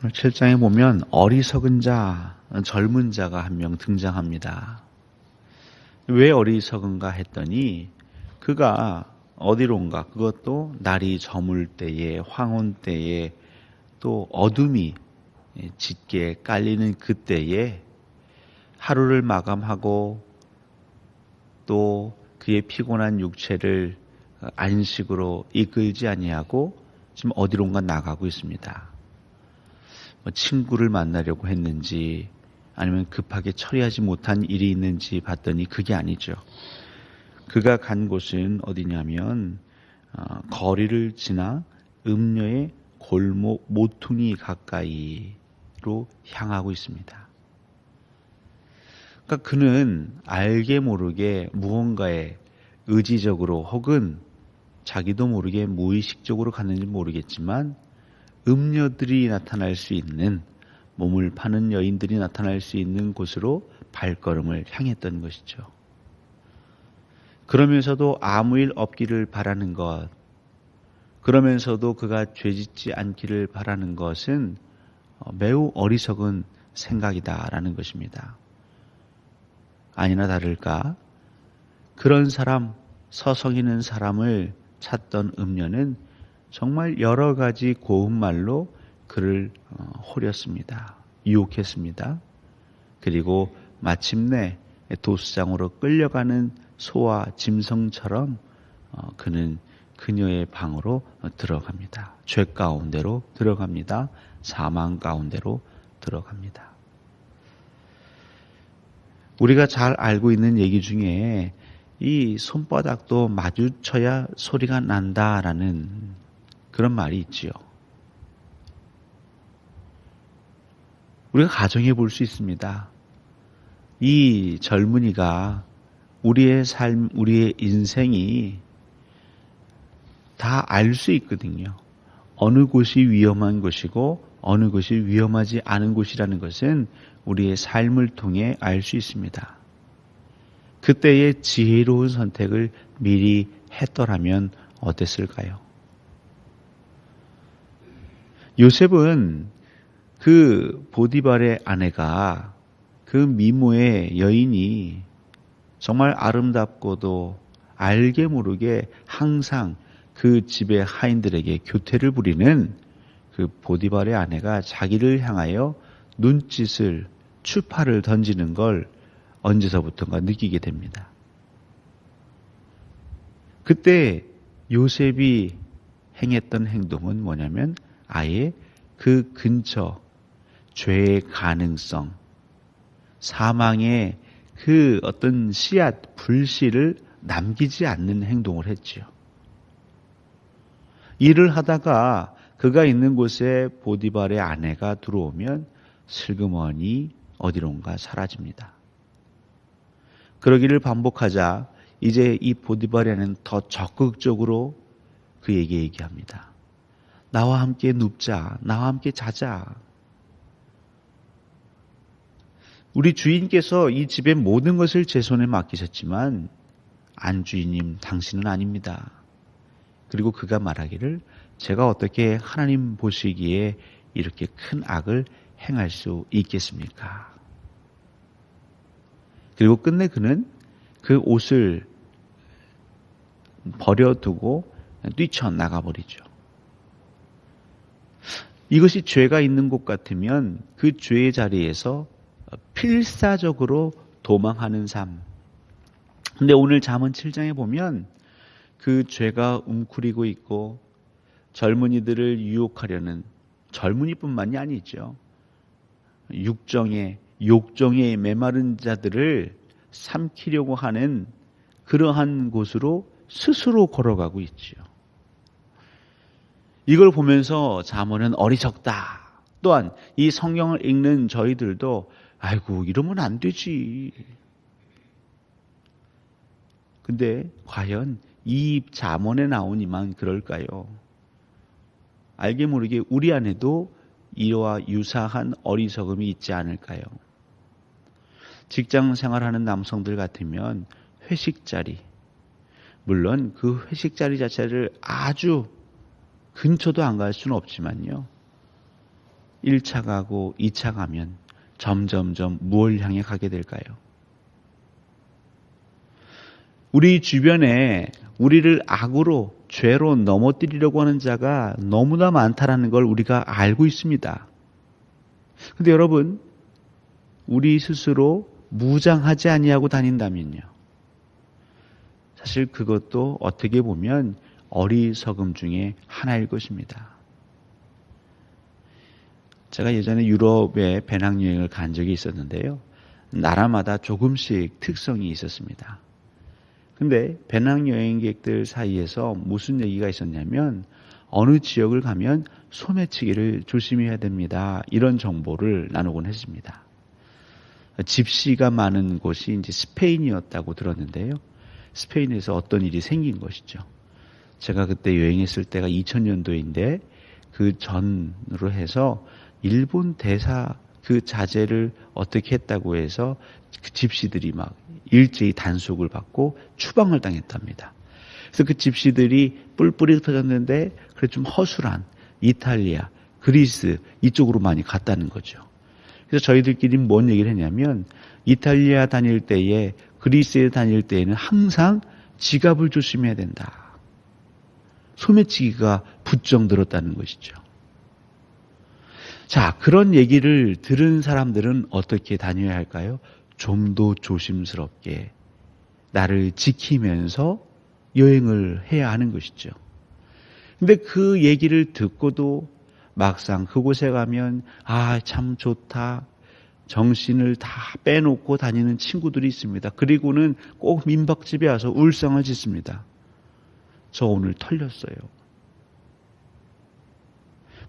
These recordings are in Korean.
오늘 7장에 보면 어리석은 자, 젊은 자가 한 명 등장합니다. 왜 어리석은가 했더니 그가 어디론가, 그것도 날이 저물 때에, 황혼 때에, 또 어둠이 짙게 깔리는 그때에 하루를 마감하고 또 그의 피곤한 육체를 안식으로 이끌지 아니하고 지금 어디론가 나가고 있습니다. 친구를 만나려고 했는지 아니면 급하게 처리하지 못한 일이 있는지 봤더니 그게 아니죠. 그가 간 곳은 어디냐면 거리를 지나 음녀의 골목 모퉁이 가까이로 향하고 있습니다. 그러니까 그는 알게 모르게 무언가에 의지적으로 혹은 자기도 모르게 무의식적으로 갔는지 모르겠지만 음녀들이 나타날 수 있는, 몸을 파는 여인들이 나타날 수 있는 곳으로 발걸음을 향했던 것이죠. 그러면서도 아무 일 없기를 바라는 것, 그러면서도 그가 죄짓지 않기를 바라는 것은 매우 어리석은 생각이다라는 것입니다. 아니나 다를까 그런 사람, 서성이는 사람을 찾던 음녀는 정말 여러 가지 고운 말로 그를 호렸습니다. 유혹했습니다. 그리고 마침내 도수장으로 끌려가는 소와 짐승처럼 그는 그녀의 방으로 들어갑니다. 죄 가운데로 들어갑니다. 사망 가운데로 들어갑니다. 우리가 잘 알고 있는 얘기 중에 이 손바닥도 마주쳐야 소리가 난다라는 그런 말이 있지요. 우리가 가정해 볼 수 있습니다. 이 젊은이가 우리의 삶, 우리의 인생이 다 알 수 있거든요. 어느 곳이 위험한 곳이고 어느 곳이 위험하지 않은 곳이라는 것은 우리의 삶을 통해 알 수 있습니다. 그때의 지혜로운 선택을 미리 했더라면 어땠을까요? 요셉은 그 보디발의 아내가, 그 미모의 여인이 정말 아름답고도 알게 모르게 항상 그 집의 하인들에게 교태를 부리는 그 보디발의 아내가 자기를 향하여 눈짓을, 추파를 던지는 걸 언제서부턴가 느끼게 됩니다. 그때 요셉이 행했던 행동은 뭐냐면 아예 그 근처 죄의 가능성, 사망의 그 어떤 씨앗, 불씨를 남기지 않는 행동을 했지요. 일을 하다가 그가 있는 곳에 보디발의 아내가 들어오면 슬그머니 어디론가 사라집니다. 그러기를 반복하자 이제 이 보디발의 아내는 더 적극적으로 그에게 얘기합니다. 나와 함께 눕자, 나와 함께 자자. 우리 주인께서 이 집의 모든 것을 제 손에 맡기셨지만 안주인님, 당신은 아닙니다. 그리고 그가 말하기를 제가 어떻게 하나님 보시기에 이렇게 큰 악을 행할 수 있겠습니까? 그리고 끝내 그는 그 옷을 버려두고 뛰쳐나가 버리죠. 이것이 죄가 있는 곳 같으면 그 죄의 자리에서 필사적으로 도망하는 삶. 근데 오늘 잠언 7장에 보면 그 죄가 웅크리고 있고 젊은이들을 유혹하려는, 젊은이뿐만이 아니죠. 욕정에 메마른 자들을 삼키려고 하는 그러한 곳으로 스스로 걸어가고 있지요. 이걸 보면서 잠언은 어리석다. 또한 이 성경을 읽는 저희들도 아이고 이러면 안 되지. 근데 과연 이 잠언에 나오니만 그럴까요? 알게 모르게 우리 안에도 이와 유사한 어리석음이 있지 않을까요? 직장 생활하는 남성들 같으면 회식 자리, 물론 그 회식 자리 자체를 아주 근처도 안 갈 수는 없지만요. 1차 가고 2차 가면 점점점 무엇을 향해 가게 될까요? 우리 주변에 우리를 악으로, 죄로 넘어뜨리려고 하는 자가 너무나 많다라는 걸 우리가 알고 있습니다. 근데 여러분, 우리 스스로 무장하지 아니하고 다닌다면요. 사실 그것도 어떻게 보면 어리석음 중에 하나일 것입니다. 제가 예전에 유럽에 배낭여행을 간 적이 있었는데요. 나라마다 조금씩 특성이 있었습니다. 근데 배낭여행객들 사이에서 무슨 얘기가 있었냐면 어느 지역을 가면 소매치기를 조심해야 됩니다. 이런 정보를 나누곤 했습니다. 집시가 많은 곳이 이제 스페인이었다고 들었는데요. 스페인에서 어떤 일이 생긴 것이죠. 제가 그때 여행했을 때가 2000년도인데 그 전으로 해서 일본 대사 그 자제를 어떻게 했다고 해서 그 집시들이 막 일제히 단속을 받고 추방을 당했답니다. 그래서 그 집시들이 뿔뿔이 터졌는데 그래 좀 허술한 이탈리아, 그리스 이쪽으로 많이 갔다는 거죠. 그래서 저희들끼리 뭔 얘기를 했냐면 이탈리아 다닐 때에 그리스에 다닐 때에는 항상 지갑을 조심해야 된다. 소매치기가 부쩍 늘었다는 것이죠. 자, 그런 얘기를 들은 사람들은 어떻게 다녀야 할까요? 좀 더 조심스럽게 나를 지키면서 여행을 해야 하는 것이죠. 근데 그 얘기를 듣고도 막상 그곳에 가면 참 좋다. 정신을 다 빼놓고 다니는 친구들이 있습니다. 그리고는 꼭 민박집에 와서 울상을 짓습니다. 저 오늘 털렸어요.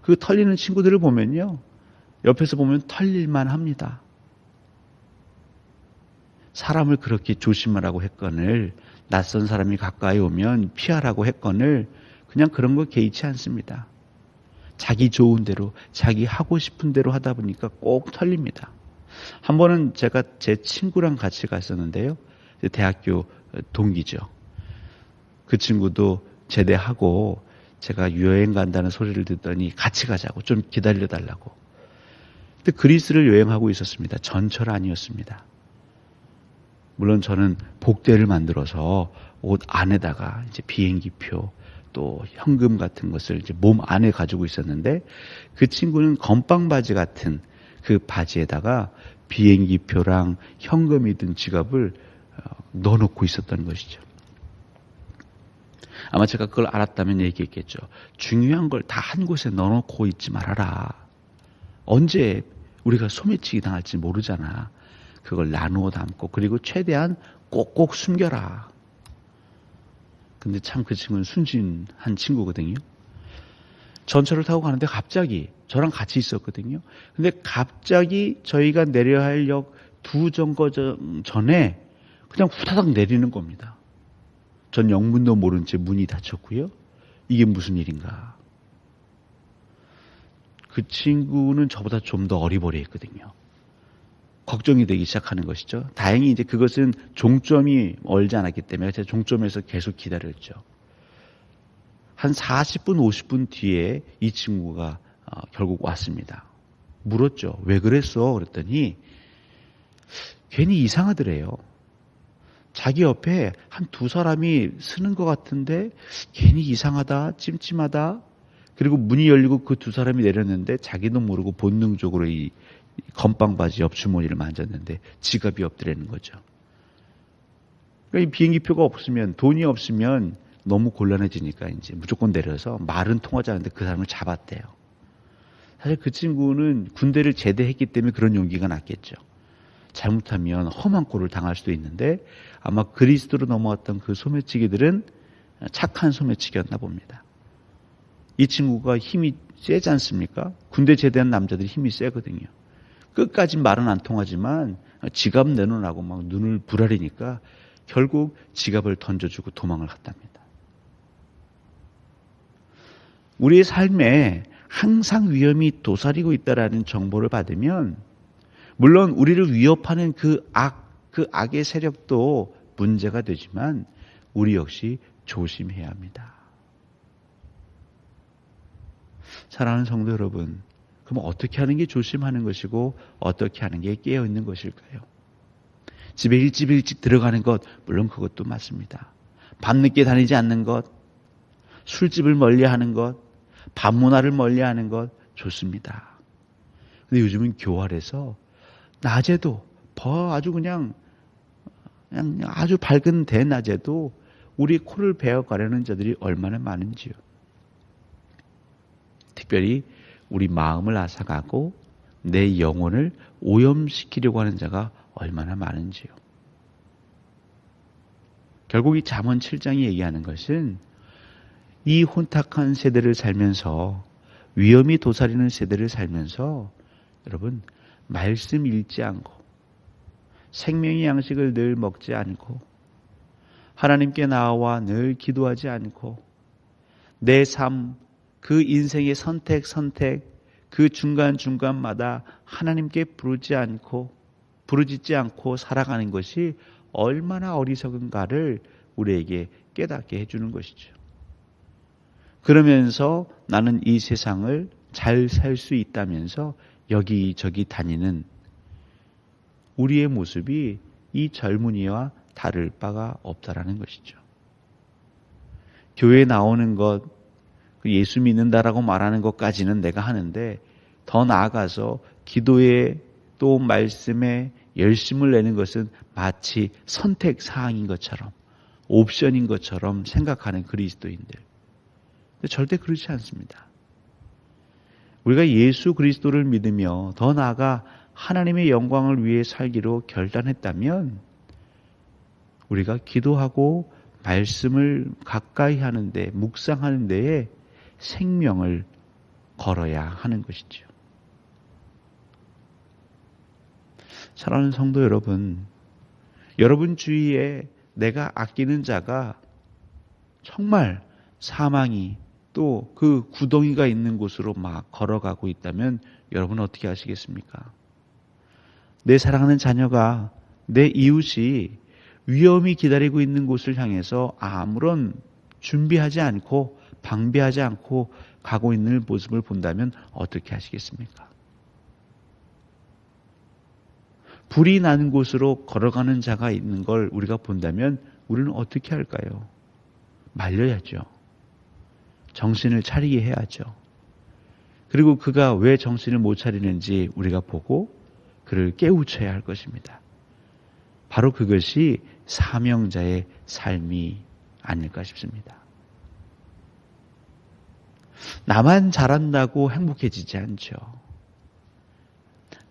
그 털리는 친구들을 보면요. 옆에서 보면 털릴만 합니다. 사람을 그렇게 조심하라고 했거늘 낯선 사람이 가까이 오면 피하라고 했거늘 그냥 그런 거 개의치 않습니다. 자기 좋은 대로 자기 하고 싶은 대로 하다 보니까 꼭 털립니다. 한 번은 제가 제 친구랑 같이 갔었는데요. 대학교 동기죠. 그 친구도 제대하고 제가 여행 간다는 소리를 듣더니 같이 가자고 좀 기다려달라고. 근데 그리스를 여행하고 있었습니다. 전철 아니었습니다. 물론 저는 복대를 만들어서 옷 안에다가 이제 비행기표 또 현금 같은 것을 이제 몸 안에 가지고 있었는데 그 친구는 건빵 바지 같은 그 바지에다가 비행기표랑 현금이 든 지갑을 넣어놓고 있었던 것이죠. 아마 제가 그걸 알았다면 얘기했겠죠. 중요한 걸 다 한 곳에 넣어놓고 있지 말아라. 언제 우리가 소매치기 당할지 모르잖아. 그걸 나누어 담고 그리고 최대한 꼭꼭 숨겨라. 근데 참 그 친구는 순진한 친구거든요. 전철을 타고 가는데 갑자기 저랑 같이 있었거든요. 근데 갑자기 저희가 내려야 할 역 두 정거장 전에 그냥 후다닥 내리는 겁니다. 전 영문도 모른 채 문이 닫혔고요. 이게 무슨 일인가. 그 친구는 저보다 좀 더 어리버리했거든요. 걱정이 되기 시작하는 것이죠. 다행히 이제 그것은 종점이 멀지 않았기 때문에 제가 종점에서 계속 기다렸죠. 한 40분, 50분 뒤에 이 친구가 결국 왔습니다. 물었죠. 왜 그랬어? 그랬더니 괜히 이상하더래요. 자기 옆에 한 두 사람이 서는 것 같은데 괜히 이상하다, 찜찜하다. 그리고 문이 열리고 그 두 사람이 내렸는데 자기도 모르고 본능적으로 이 건빵 바지 옆 주머니를 만졌는데 지갑이 없더라는 거죠. 그러니까 이 비행기표가 없으면 돈이 없으면 너무 곤란해지니까 이제 무조건 내려서 말은 통하지 않는데 그 사람을 잡았대요. 사실 그 친구는 군대를 제대했기 때문에 그런 용기가 났겠죠. 잘못하면 험한 꼴을 당할 수도 있는데 아마 그리스도로 넘어왔던 그 소매치기들은 착한 소매치기였나 봅니다. 이 친구가 힘이 세지 않습니까? 군대 제대한 남자들이 힘이 세거든요. 끝까지 말은 안 통하지만 지갑 내놓으라고 막 눈을 부라리니까 결국 지갑을 던져주고 도망을 갔답니다. 우리의 삶에 항상 위험이 도사리고 있다라는 정보를 받으면 물론 우리를 위협하는 그 악의 세력도 문제가 되지만 우리 역시 조심해야 합니다. 사랑하는 성도 여러분, 그럼 어떻게 하는 게 조심하는 것이고 어떻게 하는 게 깨어있는 것일까요? 집에 일찍 들어가는 것, 물론 그것도 맞습니다. 밤늦게 다니지 않는 것, 술집을 멀리하는 것, 밤문화를 멀리하는 것 좋습니다. 근데 요즘은 교활해서 낮에도 아주 그냥 아주 밝은 대낮에도 우리 코를 베어가려는 자들이 얼마나 많은지요. 특별히 우리 마음을 앗아가고 내 영혼을 오염시키려고 하는 자가 얼마나 많은지요. 결국 이 잠언 7장이 얘기하는 것은 이 혼탁한 세대를 살면서, 위험이 도사리는 세대를 살면서 여러분, 말씀 읽지 않고 생명의 양식을 늘 먹지 않고 하나님께 나와 늘 기도하지 않고 내 삶, 그 인생의 선택 그 중간중간마다 하나님께 부르짖지 않고 살아가는 것이 얼마나 어리석은가를 우리에게 깨닫게 해주는 것이죠. 그러면서 나는 이 세상을 잘 살 수 있다면서 여기저기 다니는 우리의 모습이 이 젊은이와 다를 바가 없다라는 것이죠. 교회에 나오는 것, 예수 믿는다라고 말하는 것까지는 내가 하는데 더 나아가서 기도에 또 말씀에 열심을 내는 것은 마치 선택사항인 것처럼, 옵션인 것처럼 생각하는 그리스도인들. 근데 절대 그렇지 않습니다. 우리가 예수 그리스도를 믿으며 더 나아가 하나님의 영광을 위해 살기로 결단했다면 우리가 기도하고 말씀을 가까이 하는데, 묵상하는 데에 생명을 걸어야 하는 것이죠. 사랑하는 성도 여러분, 여러분 주위에 내가 아끼는 자가 정말 사망이 또 그 구덩이가 있는 곳으로 막 걸어가고 있다면 여러분 어떻게 하시겠습니까? 내 사랑하는 자녀가, 내 이웃이 위험이 기다리고 있는 곳을 향해서 아무런 준비하지 않고 방비하지 않고 가고 있는 모습을 본다면 어떻게 하시겠습니까? 불이 난 곳으로 걸어가는 자가 있는 걸 우리가 본다면 우리는 어떻게 할까요? 말려야죠. 정신을 차리게 해야죠. 그리고 그가 왜 정신을 못 차리는지 우리가 보고 그를 깨우쳐야 할 것입니다. 바로 그것이 사명자의 삶이 아닐까 싶습니다. 나만 잘한다고 행복해지지 않죠.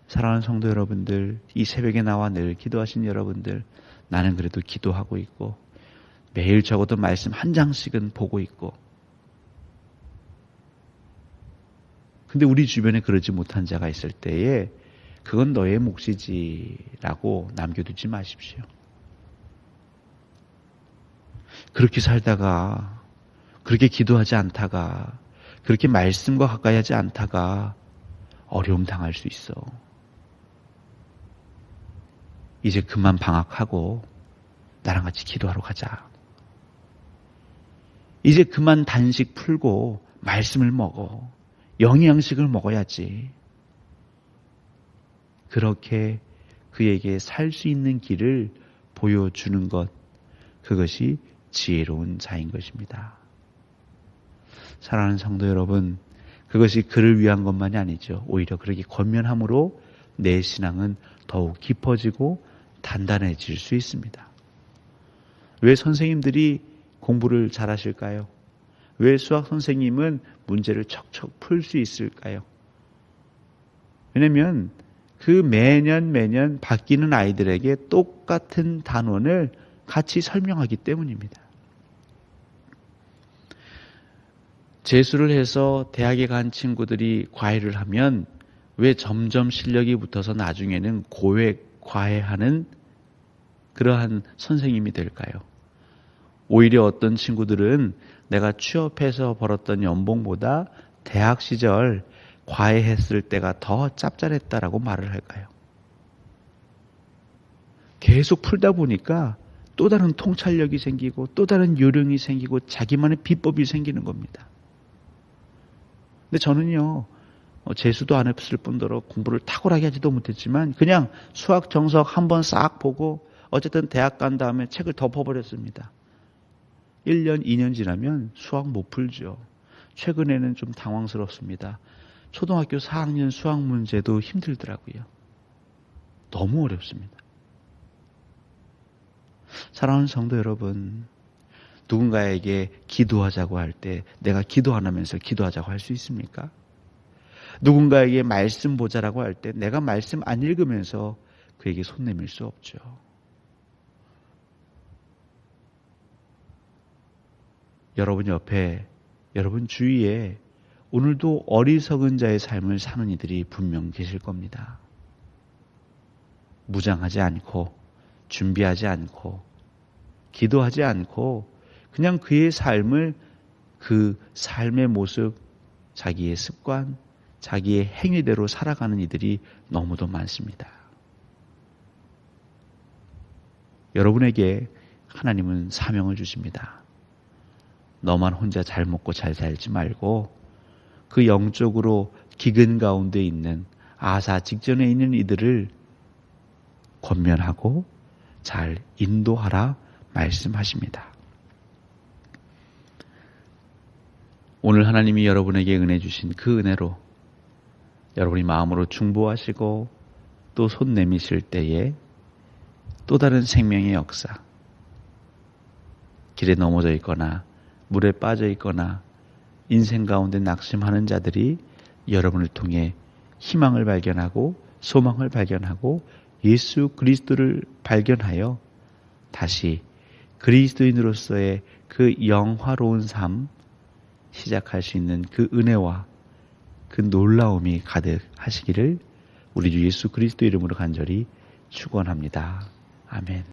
사랑하는 성도 여러분들, 이 새벽에 나와 늘 기도하신 여러분들, 나는 그래도 기도하고 있고 매일 적어도 말씀 한 장씩은 보고 있고, 근데 우리 주변에 그러지 못한 자가 있을 때에 그건 너의 몫이지라고 남겨두지 마십시오. 그렇게 살다가, 그렇게 기도하지 않다가, 그렇게 말씀과 가까이 하지 않다가 어려움 당할 수 있어. 이제 그만 방학하고 나랑 같이 기도하러 가자. 이제 그만 단식 풀고 말씀을 먹어. 영양식을 먹어야지. 그렇게 그에게 살 수 있는 길을 보여주는 것, 그것이 지혜로운 자인 것입니다. 사랑하는 성도 여러분, 그것이 그를 위한 것만이 아니죠. 오히려 그렇게 권면함으로 내 신앙은 더욱 깊어지고 단단해질 수 있습니다. 왜 선생님들이 공부를 잘하실까요? 왜 수학 선생님은 문제를 척척 풀 수 있을까요? 왜냐하면 그 매년 바뀌는 아이들에게 똑같은 단원을 같이 설명하기 때문입니다. 재수를 해서 대학에 간 친구들이 과외를 하면 왜 점점 실력이 붙어서 나중에는 과외하는 그러한 선생님이 될까요? 오히려 어떤 친구들은 내가 취업해서 벌었던 연봉보다 대학 시절 과외했을 때가 더 짭짤했다라고 말을 할까요? 계속 풀다 보니까 또 다른 통찰력이 생기고 또 다른 요령이 생기고 자기만의 비법이 생기는 겁니다. 근데 저는요, 재수도 안 했을 뿐더러 공부를 탁월하게 하지도 못했지만 그냥 수학 정석 한번 싹 보고 어쨌든 대학 간 다음에 책을 덮어버렸습니다. 1년, 2년 지나면 수학 못 풀죠. 최근에는 좀 당황스럽습니다. 초등학교 4학년 수학 문제도 힘들더라고요. 너무 어렵습니다. 사랑하는 성도 여러분, 누군가에게 기도하자고 할 때 내가 기도 안 하면서 기도하자고 할 수 있습니까? 누군가에게 말씀 보자라고 할 때 내가 말씀 안 읽으면서 그에게 손 내밀 수 없죠. 여러분 옆에, 여러분 주위에 오늘도 어리석은 자의 삶을 사는 이들이 분명 계실 겁니다. 무장하지 않고, 준비하지 않고, 기도하지 않고, 그냥 그의 삶을, 그 삶의 모습, 자기의 습관, 자기의 행위대로 살아가는 이들이 너무도 많습니다. 여러분에게 하나님은 사명을 주십니다. 너만 혼자 잘 먹고 잘 살지 말고 그 영적으로 기근 가운데 있는 아사 직전에 있는 이들을 권면하고 잘 인도하라 말씀하십니다. 오늘 하나님이 여러분에게 은혜 주신 그 은혜로 여러분이 마음으로 중보하시고 또 손 내미실 때에 또 다른 생명의 역사, 길에 넘어져 있거나 물에 빠져 있거나 인생 가운데 낙심하는 자들이 여러분을 통해 희망을 발견하고 소망을 발견하고 예수 그리스도를 발견하여 다시 그리스도인으로서의 그 영화로운 삶 시작할 수 있는 그 은혜와 그 놀라움이 가득하시기를 우리 주 예수 그리스도 이름으로 간절히 축원합니다. 아멘.